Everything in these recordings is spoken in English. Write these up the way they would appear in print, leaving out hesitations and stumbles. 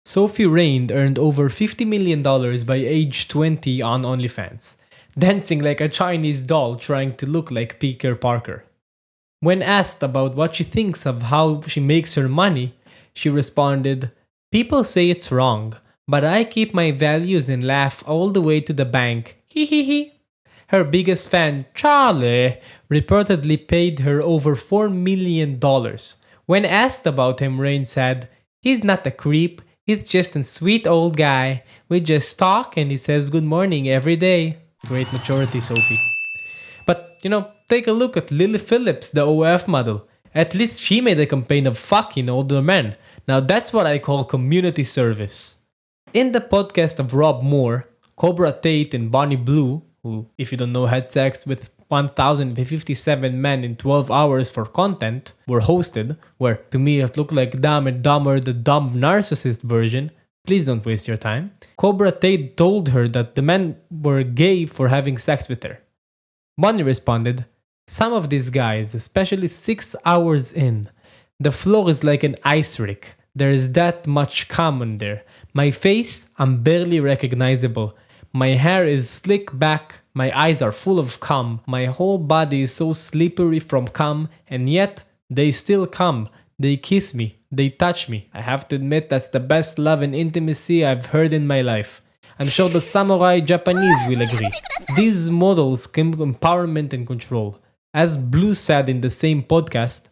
Sophie Rain earned over $50 million by age 20 on OnlyFans, dancing like a Chinese doll trying to look like Peter Parker. When asked about what she thinks of how she makes her money, she responded, "People say it's wrong, but I keep my values and laugh all the way to the bank. Hee hee hee." Her biggest fan, Charlie, reportedly paid her over $4 million. When asked about him, Rain said, "He's not a creep, he's just a sweet old guy. We just talk and he says good morning every day." Great maturity, Sophie. But, take a look at Lilly Phillips, the OF model. At least she made a campaign of fucking older men. Now that's what I call community service. In the podcast of Rob Moore, Cobra Tate and Bonnie Blue, who, if you don't know, had sex with 1,057 men in 12 hours for content, were hosted, where to me it looked like Dumb and Dumber, the dumb narcissist version. Please don't waste your time. Cobra Tate told her that the men were gay for having sex with her. Bonnie responded, "Some of these guys, especially 6 hours in, the floor is like an ice rink. There is that much cum on there. My face, I'm barely recognizable. My hair is slick back, my eyes are full of cum, my whole body is so slippery from cum, and yet they still come. They kiss me, they touch me. I have to admit that's the best love and intimacy I've heard in my life. I'm sure the samurai Japanese will agree." These models claim empowerment and control. As Blue said in the same podcast,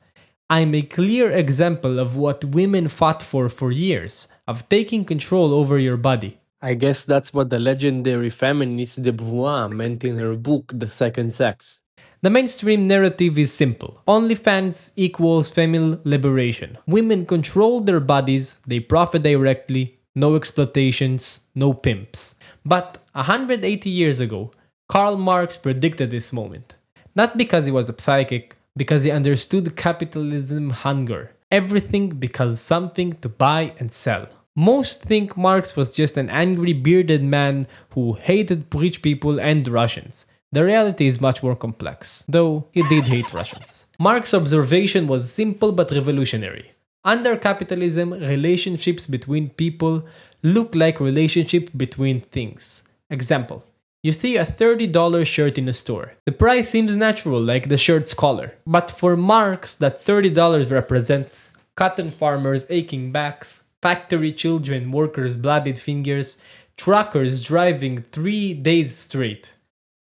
"I'm a clear example of what women fought for years, of taking control over your body." I guess that's what the legendary feminist de Beauvoir meant in her book, The Second Sex. The mainstream narrative is simple. OnlyFans equals female liberation. Women control their bodies, they profit directly, no exploitations, no pimps. But 180 years ago, Karl Marx predicted this moment. Not because he was a psychic, because he understood capitalism hunger. Everything because something to buy and sell. Most think Marx was just an angry bearded man who hated rich people and Russians. The reality is much more complex, though he did hate Russians. Marx's observation was simple but revolutionary. Under capitalism, relationships between people look like relationships between things. Example. You see a $30 shirt in a store. The price seems natural, like the shirt's color. But for Marx, that $30 represents cotton farmers' aching backs, factory children, workers' bloodied fingers, truckers driving 3 days straight,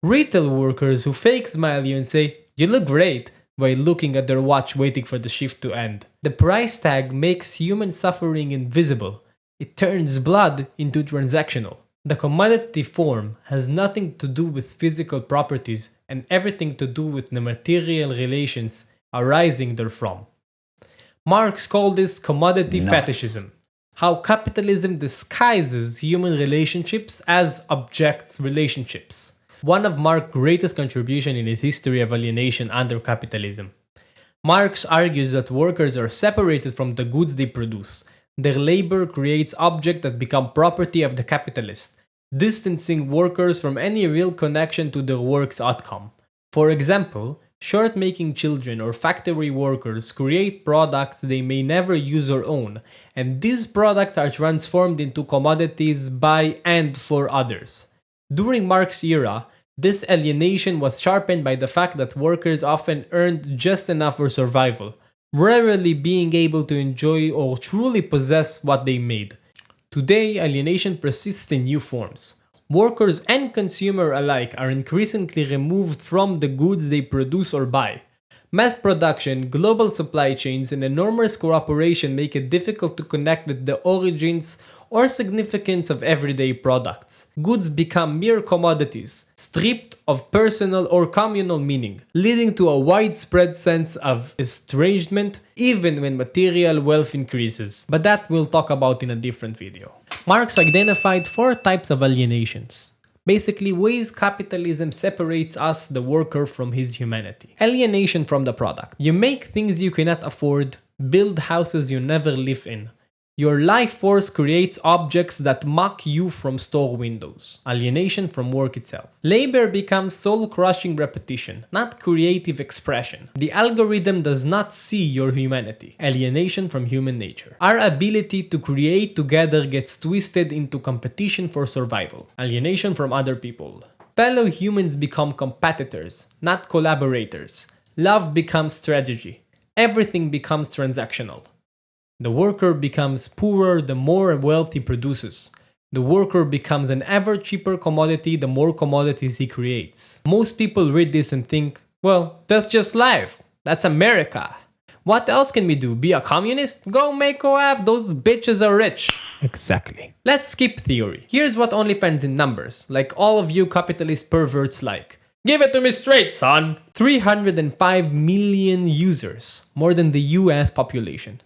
retail workers who fake smile you and say, "You look great," while looking at their watch waiting for the shift to end. The price tag makes human suffering invisible. It turns blood into transactional. The commodity form has nothing to do with physical properties and everything to do with the material relations arising therefrom. Marx called this commodity fetishism. How capitalism disguises human relationships as objects relationships. One of Marx's greatest contributions in his history of alienation under capitalism. Marx argues that workers are separated from the goods they produce. Their labor creates objects that become property of the capitalist, distancing workers from any real connection to their work's outcome. For example, shirt-making children or factory workers create products they may never use or own, and these products are transformed into commodities by and for others. During Marx's era, this alienation was sharpened by the fact that workers often earned just enough for survival, rarely being able to enjoy or truly possess what they made. Today, alienation persists in new forms. Workers and consumers alike are increasingly removed from the goods they produce or buy. Mass production, global supply chains, and enormous cooperation make it difficult to connect with the origins or significance of everyday products. Goods become mere commodities, stripped of personal or communal meaning, leading to a widespread sense of estrangement even when material wealth increases. But that we'll talk about in a different video. Marx identified 4 types of alienations. Basically, ways capitalism separates us, the worker, from his humanity. Alienation from the product. You make things you cannot afford, build houses you never live in, Your life force creates objects that mock you from store windows. Alienation from work itself. Labor becomes soul-crushing repetition, not creative expression. The algorithm does not see your humanity. Alienation from human nature. Our ability to create together gets twisted into competition for survival. Alienation from other people. Fellow humans become competitors, not collaborators. Love becomes strategy. Everything becomes transactional. The worker becomes poorer the more wealth he produces. The worker becomes an ever cheaper commodity the more commodities he creates. Most people read this and think, well, that's just life. That's America. What else can we do? Be a communist? Go make OAF, those bitches are rich. Exactly. Let's skip theory. Here's what OnlyFans in numbers, like all of you capitalist perverts like. Give it to me straight, son! 305 million users, more than the US population.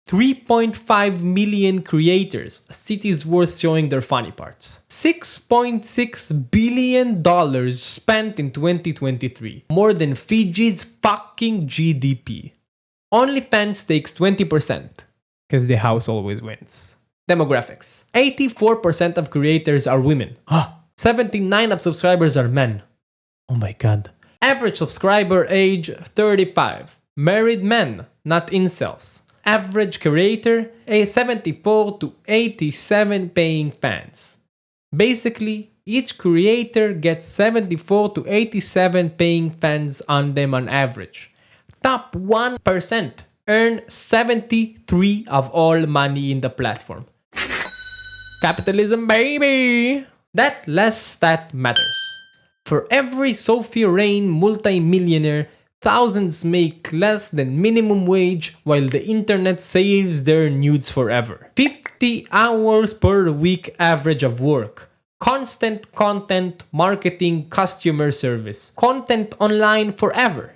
3.5 million creators, cities worth showing their funny parts. $6.6 billion spent in 2023, more than Fiji's fucking GDP. OnlyFans takes 20%, because the house always wins. Demographics. 84% of creators are women. 79% of subscribers are men. Oh my god. Average subscriber age 35. Married men, not incels. Average creator, a 74 to 87 paying fans. Basically, each creator gets 74 to 87 paying fans on them on average. Top 1% earn 73 of all money in the platform. Capitalism, baby! That last stat matters. For every Sophie Rain multi-millionaire, thousands make less than minimum wage while the internet saves their nudes forever. 50 hours per week average of work. Constant content, marketing, customer service. Content online forever.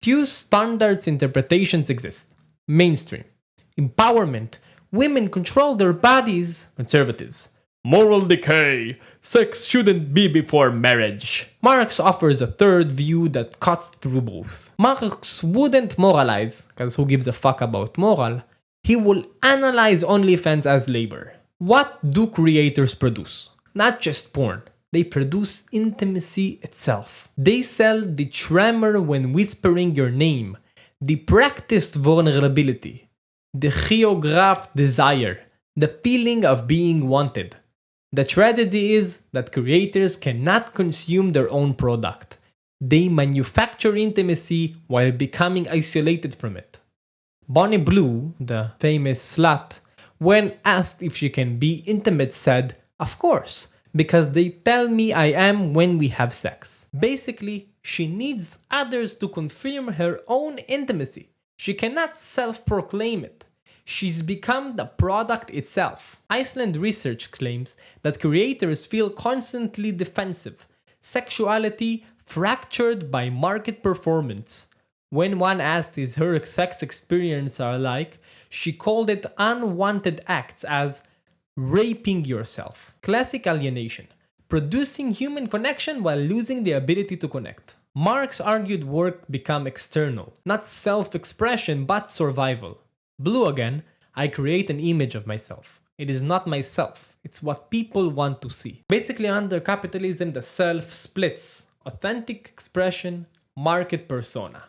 Few standards interpretations exist. Mainstream. Empowerment. Women control their bodies. Conservatives. Moral decay. Sex shouldn't be before marriage. Marx offers a third view that cuts through both. Marx wouldn't moralize, because who gives a fuck about moral? He will analyze OnlyFans as labor. What do creators produce? Not just porn. They produce intimacy itself. They sell the tremor when whispering your name, the practiced vulnerability, the choreographed desire, the feeling of being wanted. The tragedy is that creators cannot consume their own product. They manufacture intimacy while becoming isolated from it. Bonnie Blue, the famous slut, when asked if she can be intimate said, "Of course, because they tell me I am when we have sex." Basically, she needs others to confirm her own intimacy. She cannot self-proclaim it. She's become the product itself. Iceland research claims that creators feel constantly defensive, sexuality fractured by market performance. When one asked is her sex experience are like, she called it unwanted acts as raping yourself. Classic alienation. Producing human connection while losing the ability to connect. Marx argued work become external, not self-expression but survival. Blue again, I create an image of myself. It is not myself, it's what people want to see. Basically under capitalism the self splits. Authentic expression, market persona.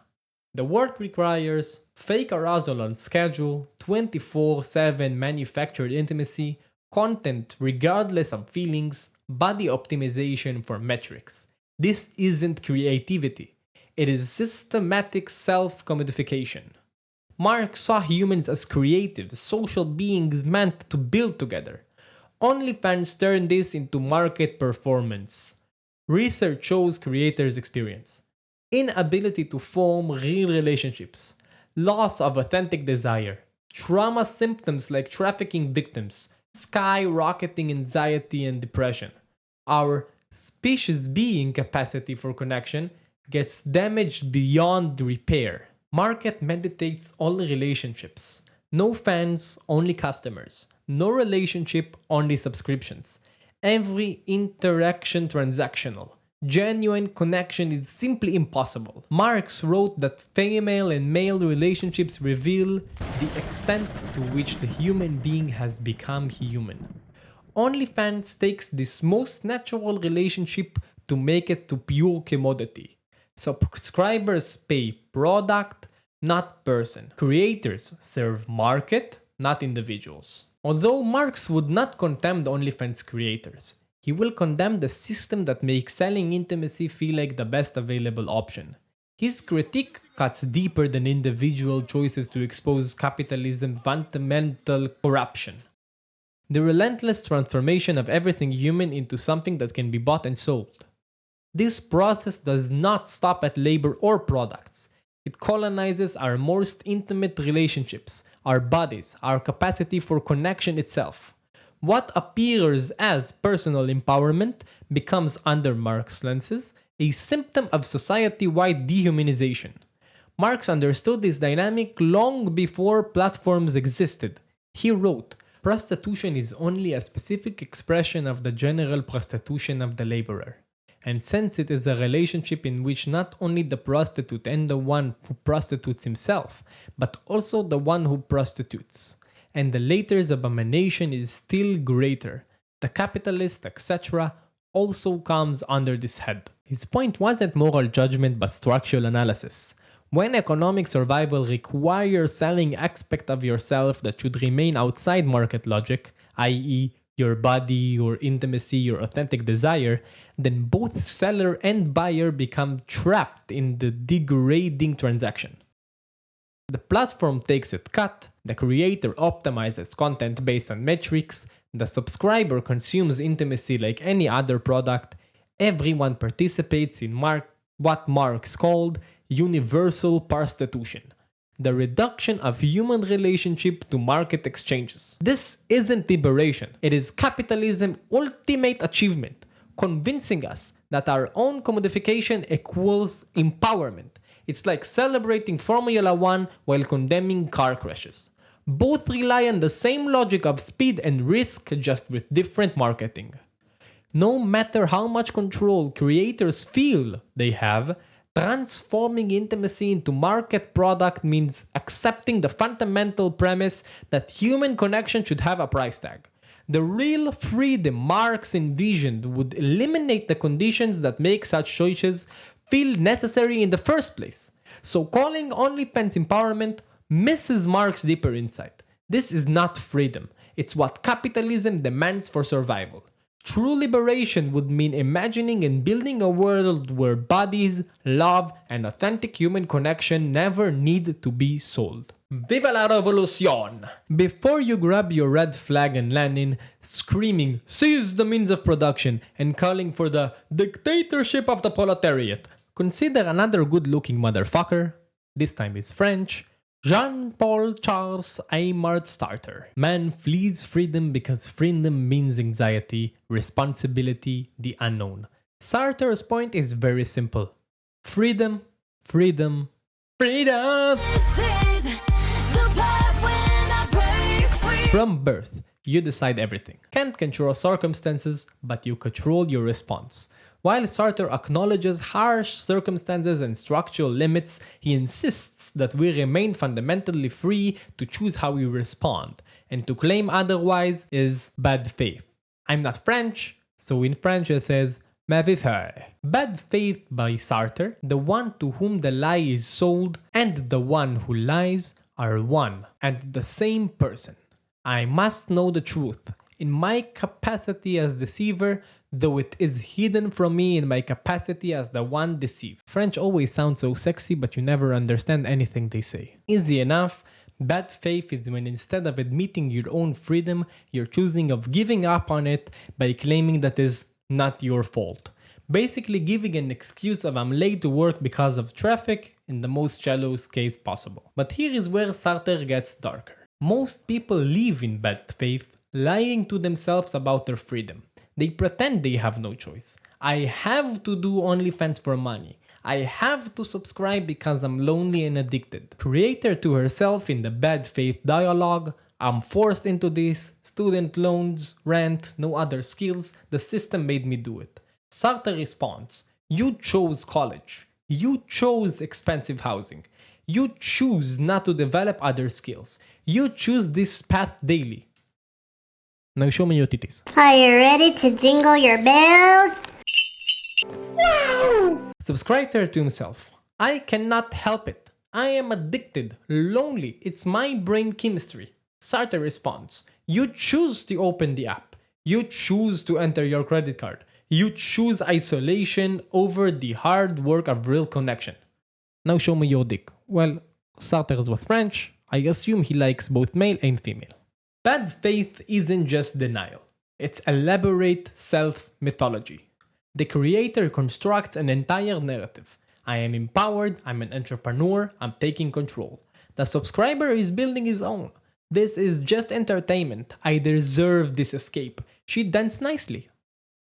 The work requires fake arousal on schedule, 24/7 manufactured intimacy, content regardless of feelings, body optimization for metrics. This isn't creativity. It is systematic self-commodification. Marx saw humans as creative, social beings meant to build together. OnlyFans turned this into market performance. Research shows creators' experience inability to form real relationships, loss of authentic desire, trauma symptoms like trafficking victims, skyrocketing anxiety and depression. Our species being capacity for connection gets damaged beyond repair. Market meditates all relationships. No fans, only customers. No relationship, only subscriptions. Every interaction transactional. Genuine connection is simply impossible. Marx wrote that female and male relationships reveal the extent to which the human being has become human. OnlyFans takes this most natural relationship to make it to pure commodity. Subscribers pay product, not person. Creators serve market, not individuals. Although Marx would not condemn the OnlyFans creators, he will condemn the system that makes selling intimacy feel like the best available option. His critique cuts deeper than individual choices to expose capitalism's fundamental corruption. The relentless transformation of everything human into something that can be bought and sold. This process does not stop at labor or products. It colonizes our most intimate relationships, our bodies, our capacity for connection itself. What appears as personal empowerment becomes, under Marx's lenses, a symptom of society-wide dehumanization. Marx understood this dynamic long before platforms existed. He wrote, "Prostitution is only a specific expression of the general prostitution of the laborer. And since it is a relationship in which not only the prostitute and the one who prostitutes himself, but also the one who prostitutes, and the latter's abomination is still greater, the capitalist, etc., also comes under this head." His point wasn't moral judgment but structural analysis. When economic survival requires selling aspect of yourself that should remain outside market logic, i.e., your body, your intimacy, your authentic desire, then both seller and buyer become trapped in the degrading transaction. The platform takes its cut, the creator optimizes content based on metrics, the subscriber consumes intimacy like any other product, everyone participates in what Marx called universal prostitution, the reduction of human relationship to market exchanges. This isn't liberation, it is capitalism's ultimate achievement, convincing us that our own commodification equals empowerment. It's like celebrating Formula 1 while condemning car crashes. Both rely on the same logic of speed and risk, just with different marketing. No matter how much control creators feel they have, transforming intimacy into market product means accepting the fundamental premise that human connection should have a price tag. The real freedom Marx envisioned would eliminate the conditions that make such choices feel necessary in the first place. So calling OnlyFans empowerment misses Marx's deeper insight. This is not freedom, it's what capitalism demands for survival. True liberation would mean imagining and building a world where bodies, love, and authentic human connection never need to be sold. Viva la revolution! Before you grab your red flag and Lenin, screaming, "Seize the means of production," and calling for the dictatorship of the proletariat, consider another good-looking motherfucker, this time is French, Jean-Paul Charles Aymard Sartre. Man flees freedom because freedom means anxiety, responsibility, the unknown. Sartre's point is very simple. Freedom, freedom, freedom! This is the part when I break free. From birth, you decide everything. Can't control circumstances, but you control your response. While Sartre acknowledges harsh circumstances and structural limits, he insists that we remain fundamentally free to choose how we respond, and to claim otherwise is bad faith. I'm not French, so in French it says, "Mauvais fait." Bad faith by Sartre, the one to whom the lie is sold and the one who lies are one and the same person. I must know the truth. In my capacity as deceiver, though it is hidden from me in my capacity as the one deceived. French always sounds so sexy, but you never understand anything they say. Easy enough. Bad faith is when instead of admitting your own freedom, you're choosing of giving up on it by claiming that is not your fault. Basically giving an excuse of "I'm late to work because of traffic" in the most shallow case possible. But here is where Sartre gets darker. Most people live in bad faith, lying to themselves about their freedom. They pretend they have no choice. I have to do OnlyFans for money. I have to subscribe because I'm lonely and addicted. Creator to herself in the bad faith dialogue, "I'm forced into this, student loans, rent, no other skills, the system made me do it." Sartre responds, You chose college. You chose expensive housing. You choose not to develop other skills. You choose this path daily. Now show me your titties. Are you ready to jingle your bells? Subscriber to himself. I cannot help it. I am addicted, lonely. It's my brain chemistry. Sartre responds. You choose to open the app. You choose to enter your credit card. You choose isolation over the hard work of real connection. Now show me your dick. Well, Sartre was French. I assume he likes both male and female. Bad faith isn't just denial. It's elaborate self-mythology. The creator constructs an entire narrative. I am empowered, I'm an entrepreneur, I'm taking control. The subscriber is building his own. This is just entertainment. I deserve this escape. She danced nicely.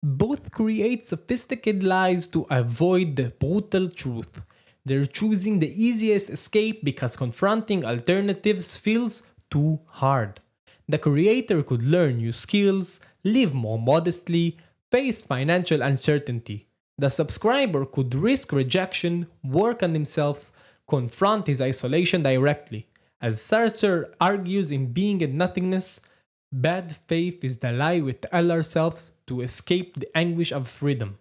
Both create sophisticated lies to avoid the brutal truth. They're choosing the easiest escape because confronting alternatives feels too hard. The creator could learn new skills, live more modestly, face financial uncertainty. The subscriber could risk rejection, work on himself, confront his isolation directly. As Sartre argues in Being and Nothingness, bad faith is the lie we tell ourselves to escape the anguish of freedom.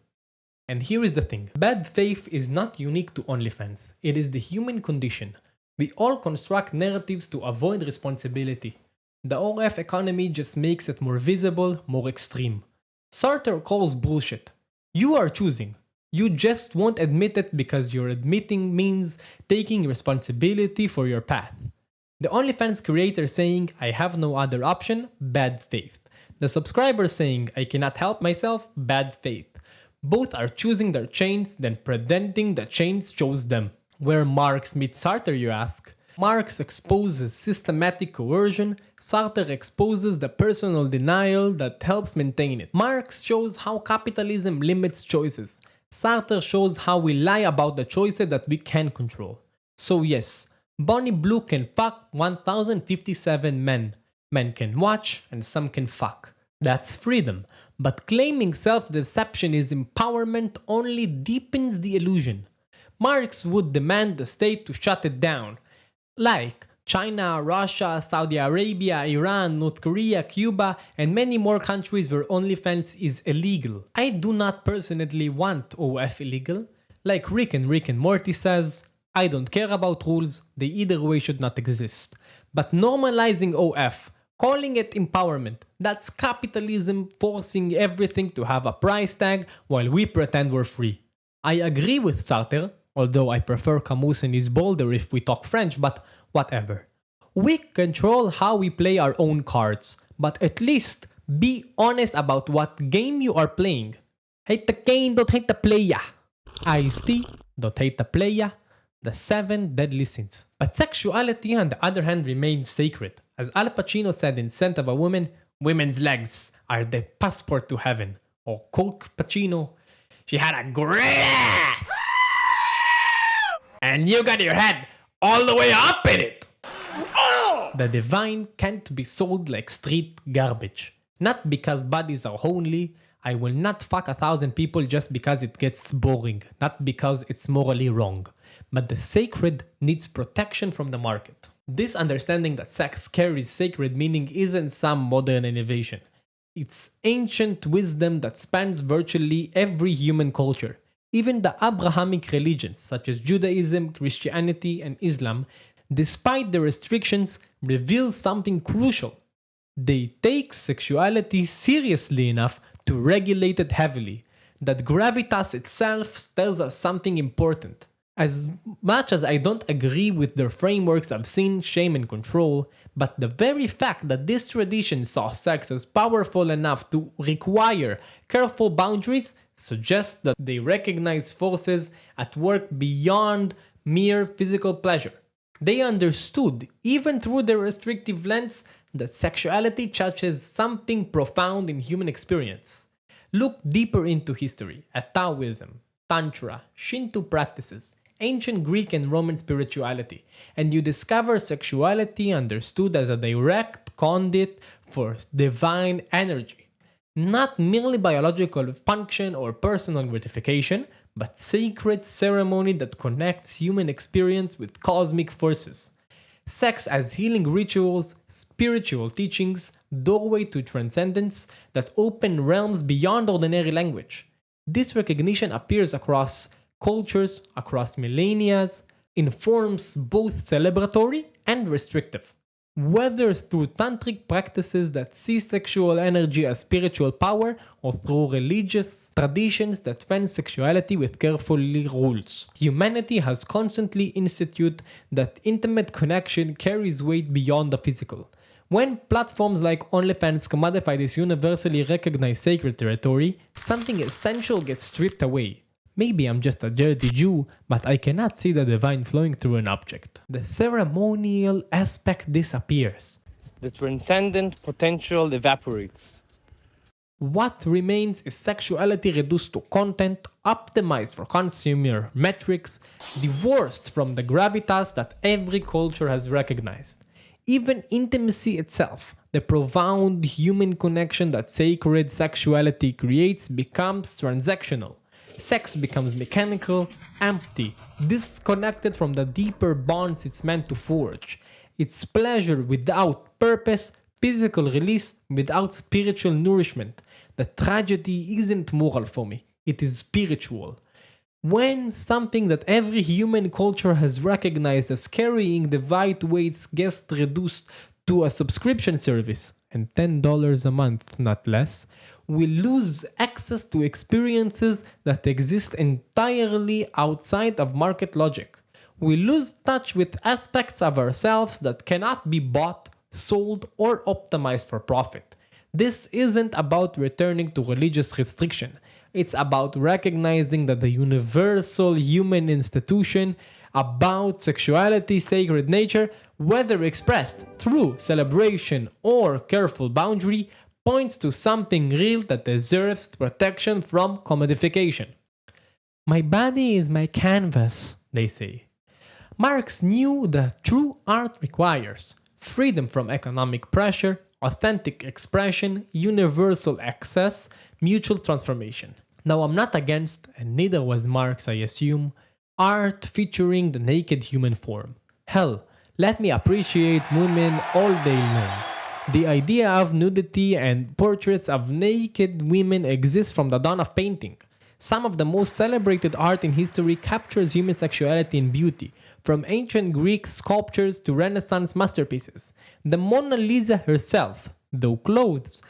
And here is the thing. Bad faith is not unique to OnlyFans. It is the human condition. We all construct narratives to avoid responsibility. The OF economy just makes it more visible, more extreme. Sartre calls bullshit. You are choosing. You just won't admit it because your admitting means taking responsibility for your path. The OnlyFans creator saying, I have no other option, bad faith. The subscriber saying, I cannot help myself, bad faith. Both are choosing their chains, then pretending the chains chose them. Where Marx meets Sartre, you ask? Marx exposes systematic coercion, Sartre exposes the personal denial that helps maintain it. Marx shows how capitalism limits choices. Sartre shows how we lie about the choices that we can control. So yes, Bonnie Blue can fuck 1057 men. Men can watch and some can fuck. That's freedom. But claiming self-deception is empowerment only deepens the illusion. Marx would demand the state to shut it down. Like China, Russia, Saudi Arabia, Iran, North Korea, Cuba, and many more countries where OnlyFans is illegal. I do not personally want OF illegal. Like Rick and Morty says, I don't care about rules, they either way should not exist. But normalizing OF, calling it empowerment, that's capitalism forcing everything to have a price tag while we pretend we're free. I agree with Sartre, although I prefer Camus and his bolder if we talk French, but whatever. We control how we play our own cards, but at least be honest about what game you are playing. Hate the game, don't hate the player. Ice-T, don't hate the player. The 7 deadly sins. But sexuality, on the other hand, remains sacred. As Al Pacino said in Scent of a Woman, women's legs are the passport to heaven. Or quote Pacino, she had a great ass! And you got your head all the way up in it! The divine can't be sold like street garbage. Not because bodies are holy. I will not fuck 1,000 people just because it gets boring. Not because it's morally wrong. But the sacred needs protection from the market. This understanding that sex carries sacred meaning isn't some modern innovation. It's ancient wisdom that spans virtually every human culture. Even the Abrahamic religions such as Judaism, Christianity, and Islam, despite the restrictions, reveal something crucial. They take sexuality seriously enough to regulate it heavily. That gravitas itself tells us something important. As much as I don't agree with their frameworks of sin, shame, and control, but the very fact that this tradition saw sex as powerful enough to require careful boundaries suggests that they recognize forces at work beyond mere physical pleasure. They understood, even through their restrictive lens, that sexuality touches something profound in human experience. Look deeper into history, at Taoism, Tantra, Shinto practices, ancient Greek and Roman spirituality, and you discover sexuality understood as a direct conduit for divine energy. Not merely biological function or personal gratification, but sacred ceremony that connects human experience with cosmic forces. Sex as healing rituals, spiritual teachings, doorway to transcendence that open realms beyond ordinary language. This recognition appears across cultures, across millennia, in forms both celebratory and restrictive. Whether through tantric practices that see sexual energy as spiritual power, or through religious traditions that fence sexuality with carefully rules. Humanity has constantly instituted that intimate connection carries weight beyond the physical. When platforms like OnlyFans commodify this universally recognized sacred territory, something essential gets stripped away. Maybe I'm just a dirty Jew, but I cannot see the divine flowing through an object. The ceremonial aspect disappears. The transcendent potential evaporates. What remains is sexuality reduced to content, optimized for consumer metrics, divorced from the gravitas that every culture has recognized. Even intimacy itself, the profound human connection that sacred sexuality creates, becomes transactional. Sex becomes mechanical, empty, disconnected from the deeper bonds it's meant to forge. It's pleasure without purpose, physical release without spiritual nourishment. The tragedy isn't moral for me, it is spiritual. When something that every human culture has recognized as carrying the right weights gets reduced to a subscription service, and $10 a month, not less, we lose access to experiences that exist entirely outside of market logic. We lose touch with aspects of ourselves that cannot be bought, sold, or optimized for profit. This isn't about returning to religious restriction. It's about recognizing that the universal human institution about sexuality's sacred nature, whether expressed through celebration or careful boundary, points to something real that deserves protection from commodification. My body is my canvas, they say. Marx knew that true art requires freedom from economic pressure, authentic expression, universal access, mutual transformation. Now, I'm not against, and neither was Marx, I assume, art featuring the naked human form. Hell, let me appreciate women all day long. The idea of nudity and portraits of naked women exists from the dawn of painting. Some of the most celebrated art in history captures human sexuality and beauty, from ancient Greek sculptures to Renaissance masterpieces. The Mona Lisa herself, though clothed,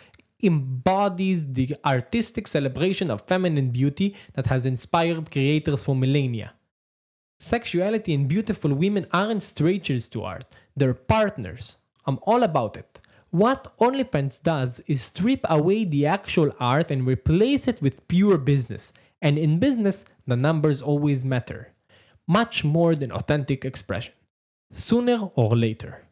embodies the artistic celebration of feminine beauty that has inspired creators for millennia. Sexuality and beautiful women aren't strangers to art, they're partners. I'm all about it. What OnlyFans does is strip away the actual art and replace it with pure business. And in business, the numbers always matter. Much more than authentic expression. Sooner or later.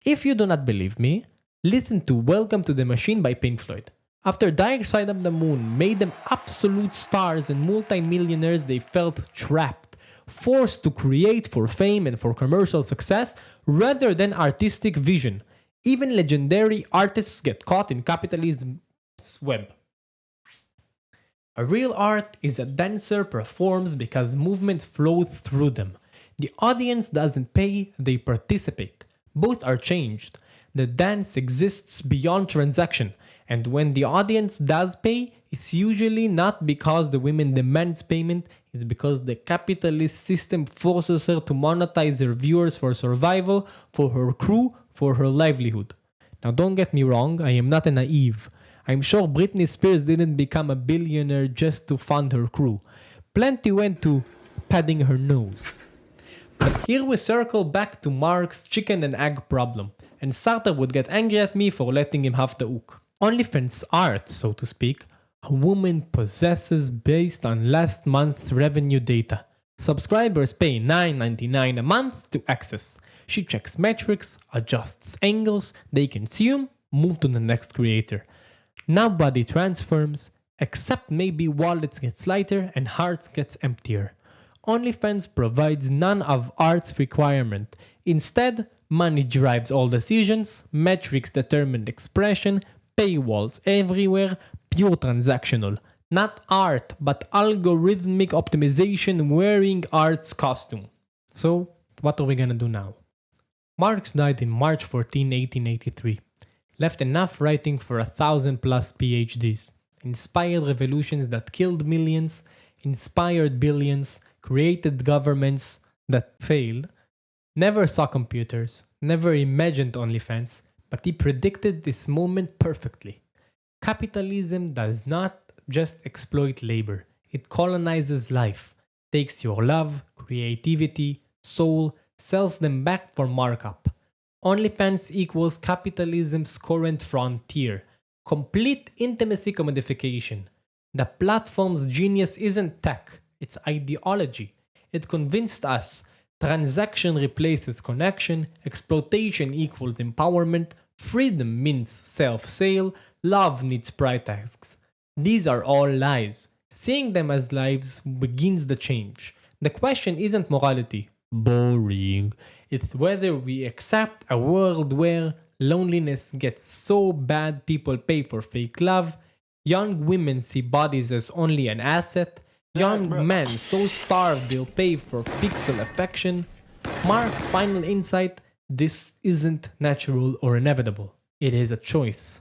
If you do not believe me, listen to Welcome to the Machine by Pink Floyd. After Dark Side of the Moon made them absolute stars and multimillionaires, they felt trapped, forced to create for fame and for commercial success rather than artistic vision. Even legendary artists get caught in capitalism's web. A real art is a dancer performs because movement flows through them. The audience doesn't pay, they participate. Both are changed. The dance exists beyond transaction, and when the audience does pay, it's usually not because the woman demands payment, it's because the capitalist system forces her to monetize her viewers for survival, for her crew, for her livelihood. Now don't get me wrong, I am not a naive. I'm sure Britney Spears didn't become a billionaire just to fund her crew. Plenty went to padding her nose. But here we circle back to Marx's chicken and egg problem, and Sartre would get angry at me for letting him have the hook. OnlyFans art, so to speak, a woman possesses based on last month's revenue data. Subscribers pay $9.99 a month to access. She checks metrics, adjusts angles, they consume, move to the next creator. Now body transforms, except maybe wallets gets lighter and hearts gets emptier. OnlyFans provides none of art's requirement. Instead, money drives all decisions, metrics determine expression, paywalls everywhere, pure transactional. Not art, but algorithmic optimization wearing art's costume. So, what are we gonna do now? Marx died in March 14, 1883. Left enough writing for 1,000 plus PhDs. Inspired revolutions that killed millions, inspired billions, created governments that failed, never saw computers, never imagined OnlyFans, but he predicted this moment perfectly. Capitalism does not just exploit labor, it colonizes life, takes your love, creativity, soul, sells them back for markup. OnlyFans equals capitalism's current frontier, complete intimacy commodification. The platform's genius isn't tech, it's ideology. It convinced us transaction replaces connection, exploitation equals empowerment, freedom means self sale, love needs price tags. These are all lies. Seeing them as lies begins the change. The question isn't morality. Boring. It's whether we accept a world where loneliness gets so bad people pay for fake love, young women see bodies as only an asset, young men so starved they'll pay for pixel affection. Marx's final insight: this isn't natural or inevitable. It is a choice.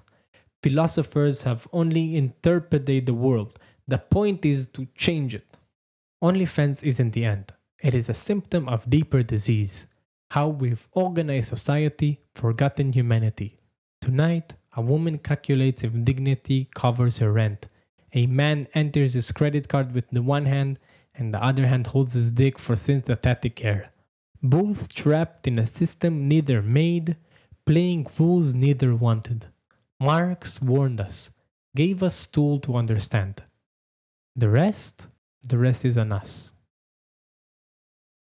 Philosophers have only interpreted the world. The point is to change it. OnlyFans isn't the end. It is a symptom of deeper disease. How we've organized society, forgotten humanity. Tonight, a woman calculates if dignity covers her rent. A man enters his credit card with the one hand and the other hand holds his dick for synthetic air. Both trapped in a system neither made, playing fools neither wanted. Marx warned us, gave us tool to understand. The rest is on us.